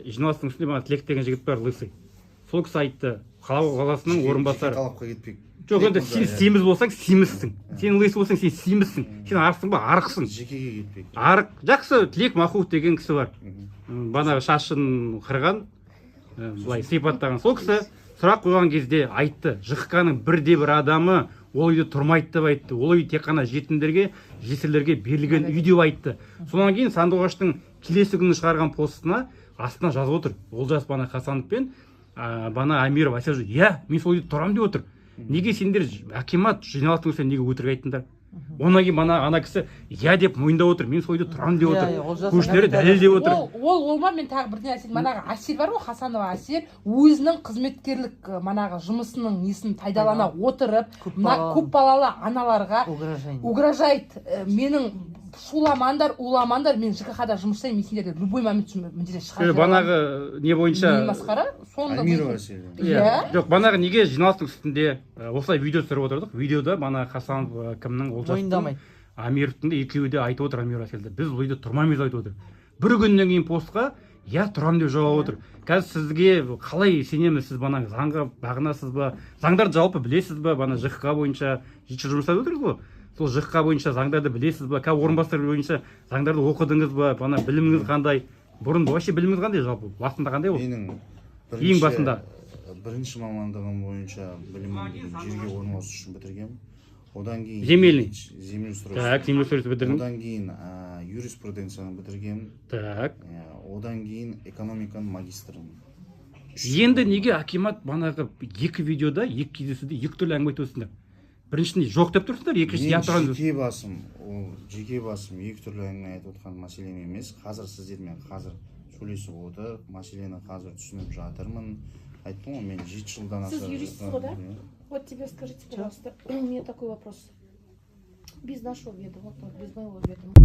жиналыстың үстінде маған Тілек деген жігіт бар, лысый. Сол кісі айтты, қаласының орынбасары. Талапқа кетпек. Жоқ, енді сен семіз болсаң, семізсің. Сен лысый болсаң, сен семізсің. Сен арықсың ба, арықсың. Жекеге кетпек. Арық. Жақсы, Тілек Махуов деген кісі бар. Банағы шашын қырған, былай сипаттаған. Сол кісі сұрақ қойған кезде айтты, ЖХК-ның бірде-бір адамы ол үйде тұрмайды деп айтты. Ол үй тек қана жетімдерге, жесірлерге берілген үй деп айтты. Содан кейін Сандуғаштың келесі күні шығарған постына астына жазып отыр. Олжас Бана Хасанов пен Бана Амиров айтса, иә, мен сол үйде тұрамын деп отыр. Неге сендер акимат жиналыстың үстінде неге өтірік айттыңдар? Онан кейін ана кісі иә деп мойындап отыр. Мен сол үйде тұрамын деп отыр. Көршілері дәлелдеп отыр. Ол ма, мен тағы бірдеңе айтайын. Манағы Асир бар ғой, Хасанова Асир, өзінің қызметкерлік манағы жұмысының несін пайдалана отырып, көп балалы аналарға угрожает. Менің уламандар, мен ЖКХ-да жұмыс жасаймын, мен сендерді любой момент міндеттен шығарып. Банағы не бойынша? Не масқара? Амирова Асир. Жоқ, банағы неге жиналыстың үстінде осылай видео түсіріп отырдық. Видеода Бана Хасанов кімнің, Олжастың, Амировтың да екеуі де айтып отыр, Амирова Асирді. Біз бұл үйде тұрмаймыз айтып отыр. Бір күннен кейін постқа иә тұрам деп жауап отыр. Қазір сізге қалай сенеміз, сіз банағы заңға бағынасыз ба? Заңдарды жалпы білесіз ба? Бана ЖХК бойынша жеке жұмыс жасап отырсыз ғой. Сол ЖХК бойынша заңдарды білесіз ба? Орынбасар бойынша заңдарды оқыдыңыз ба? Бана біліміңіз қандай? Бұрын вообще біліміңіз қандай жалпы? Басында қандай болды? Менің ең басында бірінші мамандығым бойынша білімімді жерге орналасу үшін бітіргенмін. Одан кейін земельный землеустройство. Так, землеустройство бітірдім. Одан кейін юриспруденцияны бітіргенмін. Так. Одан кейін экономиканың магистрымын. Енді неге акимат банағы екі видеода, екі кездесуде екі түрлі әңгіме айтып отырсыңдар? Біріншісінде жоқ деп тұрсыңдар, екіншісінде иә тұрған. Жеке басым екі түрлі әңгіме айтып отқан мәселем емес. Қазір сіздермен сөйлесіп отыр, мәселені қазір түсініп жатырмын. Айттым ғой, мен 7 жылдан аса. Сіз юристсіз ғой, да? Вот тебе скажите, пожалуйста, у меня такой вопрос. Без нашего ведома, без моего ведома.